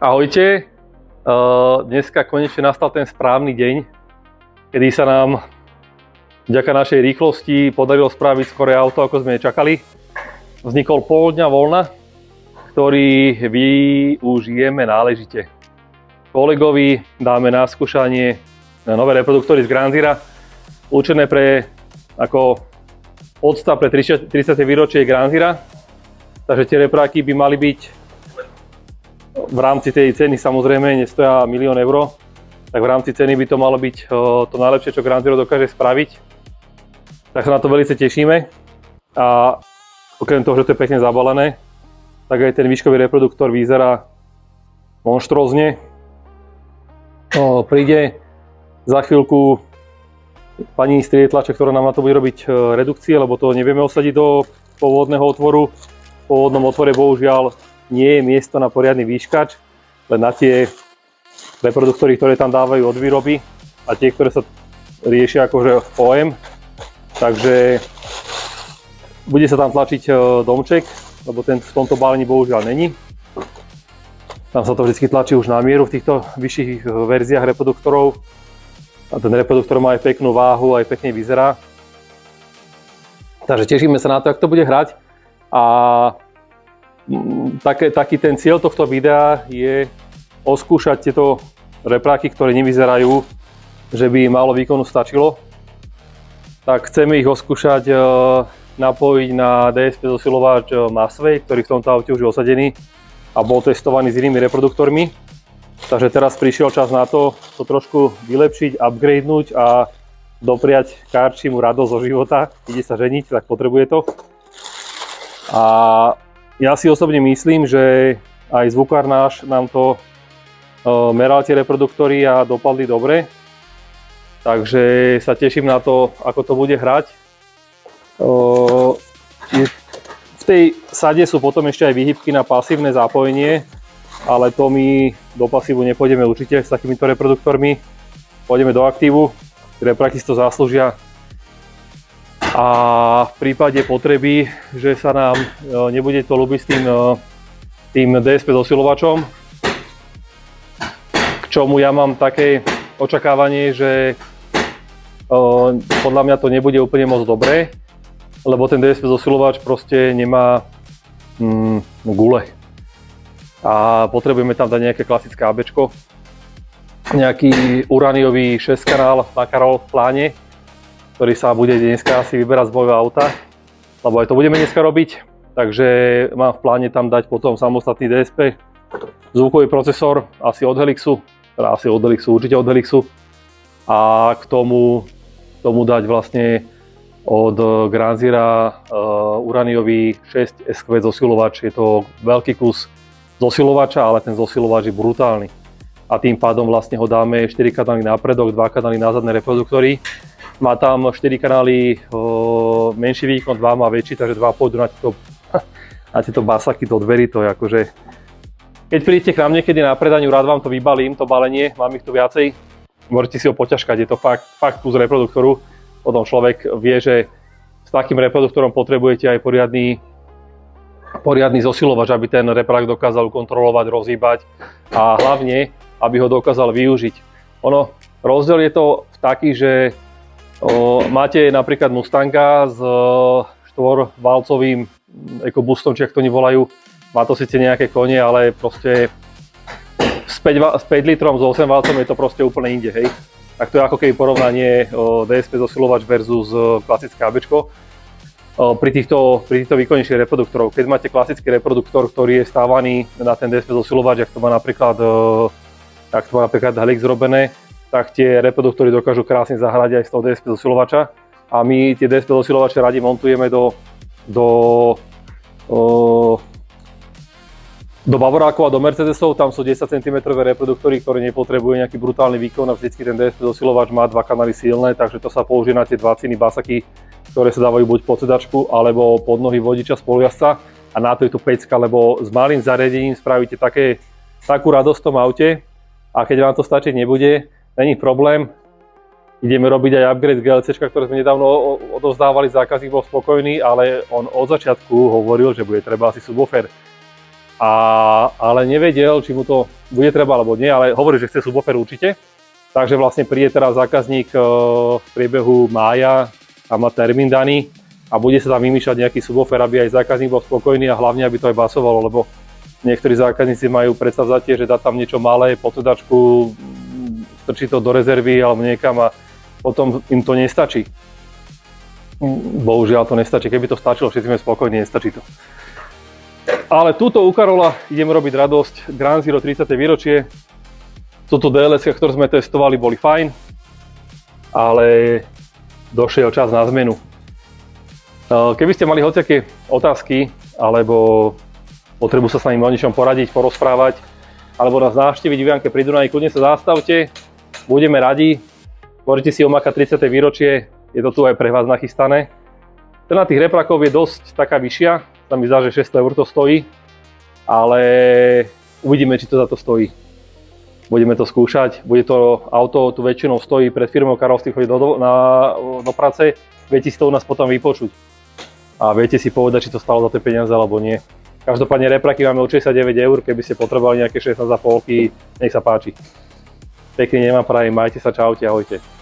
Ahojte, dneska konečne nastal ten správny deň, kedy sa nám vďaka našej rýchlosti podarilo spraviť skoré auto, ako sme čakali. Vznikol pol dňa voľna, ktorý využijeme náležite. Kolegovi dáme na skúšanie nové reproduktory z Granzira, určené ako podstav pre 30. výročie Granzira. Takže tie repráky by mali byť v rámci tej ceny, samozrejme nestoja 1 000 000 eur, tak v rámci ceny by to malo byť to najlepšie, čo Granziro dokáže spraviť. Tak sa na to veľmi tešíme a okrem toho, že to je pekne zabalené, tak aj ten výškový reproduktor vyzerá monštrózne. Príde za chvíľku pani strietlače, ktorá nám na to bude robiť redukcie, lebo to nevieme osadiť do pôvodného otvoru. V pôvodnom otvore bohužiaľ nie je miesto na poriadny výškač, len na tie reproduktory, ktoré tam dávajú od výroby a tie, ktoré sa riešia akože OM. Takže bude sa tam tlačiť domček, lebo ten v tomto balení bohužiaľ není. Tam sa to vždy tlačí už na mieru v týchto vyšších verziách reproduktorov. A ten reproduktor má aj peknú váhu, aj pekne vyzerá. Takže tešíme sa na to, ako to bude hrať. A taký ten cieľ tohto videa je oskúšať tieto repráky, ktoré nevyzerajú, že by málo výkonu stačilo. Tak chceme ich oskúšať napojiť na DSP zosilovač Masway, ktorý v tomto aute už je osadený a bol testovaný s inými reproduktormi. Takže teraz prišiel čas na to trošku vylepšiť, upgradenúť a dopriať Karčimu radosť zo života. Ide sa ženiť, tak potrebuje to. A ja si osobne myslím, že aj zvukár náš nám to meral tie reproduktory a dopadli dobre. Takže sa teším na to, ako to bude hrať. V tej sade sú potom ešte aj výhybky na pasívne zapojenie, ale to my do pasívu nepôjdeme určite s takýmito reproduktormi. Pôjdeme do aktívu, repráky si to zaslúžia. A v prípade potreby, že sa nám nebude to ľúbiť s tým DSP zosilovačom, k čomu ja mám také očakávanie, že podľa mňa to nebude úplne moc dobré, lebo ten DSP zosilovač proste nemá gule. A potrebujeme tam dať nejaké klasické ABčko, nejaký urániový 6-kanál Makarov v pláne, ktorý sa bude dneska asi vyberať z môjho auta, lebo aj to budeme dneska robiť. Takže mám v pláne tam dať potom samostatný DSP, zvukový procesor, asi od Helixu, určite od Helixu. A k tomu dať vlastne od Granzira urániový 6 SQ zosilovač. Je to veľký kus zosilovača, ale ten zosilovač je brutálny. A tým pádom vlastne ho dáme 4 kanály na predok, 2 kanály na zadné reproduktory. Má tam 4 kanály, menší výkon, 2 má väčší, takže 2 pôjdu na tieto basaky do dverí. To je akože... Keď prídete k nám niekedy na predaniu, rád vám to vybalím, to balenie, mám ich tu viacej. Môžete si ho poťažkať, je to fakt kus reproduktoru. Potom človek vie, že s takým reproduktorom potrebujete aj poriadny zosilovač, aby ten reprák dokázal kontrolovať, rozhýbať a hlavne, aby ho dokázal využiť. Rozdiel je to taký, že máte napríklad Mustanga s 4-valcovým EcoBoostom, či ak to nevolajú. Má to síce nejaké kone, ale proste s 5 litrom, s 8 valcom je to proste úplne inde, hej. Tak to je ako keby porovnanie DSP zosilovač versus klasické ABčko. Pri týchto výkonnejších reproduktorov. Keď máte klasický reproduktor, ktorý je stávaný na ten DSP zosilovač, ak to má napríklad Helix zrobené, tak tie reproduktory dokážu krásne zahrať aj z toho DSP zosilovača. A my tie DSP zosilovače radi montujeme do Bavorákov a do Mercedesov. Tam sú 10 cm reproduktory, ktoré nepotrebujú nejaký brutálny výkon a vždycky ten DSP zosilovač má 2 kanály silné, takže to sa použije na tie 2 ciny basaky, ktoré sa dávajú buď pod sedačku alebo pod nohy vodiča spolujazca. A na to je tu pecka, lebo s malým zariadením spravíte takú radosť v tom aute a keď vám to stačiť nebude, není problém. Ideme robiť aj upgrade GLCčka, ktoré sme nedávno odovzdávali, zákazník bol spokojný, ale on od začiatku hovoril, že bude treba asi subwoofer. ale nevedel, či mu to bude treba alebo nie, ale hovorí, že chce subwoofer určite. Takže vlastne príde teraz zákazník v priebehu mája a má termín daný a bude sa tam vymýšľať nejaký subwoofer, aby aj zákazník bol spokojný a hlavne, aby to aj basovalo, lebo niektorí zákazníci majú predstavzatie, že dá tam niečo malé, podsedačku, strčí to do rezervy alebo niekam a potom im to nestačí. Bohužiaľ to nestačí, keby to stačilo, všetci sme spokojní, nestačí to. Ale túto u Karola ideme robiť radosť, Ground Zero 30. výročie. Toto DLS, ktoré sme testovali, boli fajn, ale došiel čas na zmenu. Keby ste mali hociaké otázky, alebo potrebu sa s nami o niečom poradiť, porozprávať, alebo nás navštíviť v Janke pri Dunaji, kľudne sa zastavte, budeme radi. Môžete si omakať 30. výročie, je to tu aj pre vás nachystané. Cena tých reprakov je dosť taká vyššia, sa mi zdá, že 600 € to stojí, ale uvidíme, či to za to stojí. Budeme to skúšať, bude to auto, tu väčšinou stojí pred firmou, Karol s tým chodí do práce, viete si to u nás potom vypočuť a viete si povedať, či to stalo za tie peniaze alebo nie. Každopádne repraky máme od 69 €, keby ste potrebovali nejaké 16,5, nech sa páči. Pekný deň vám prajem, majte sa, čaute, ahojte.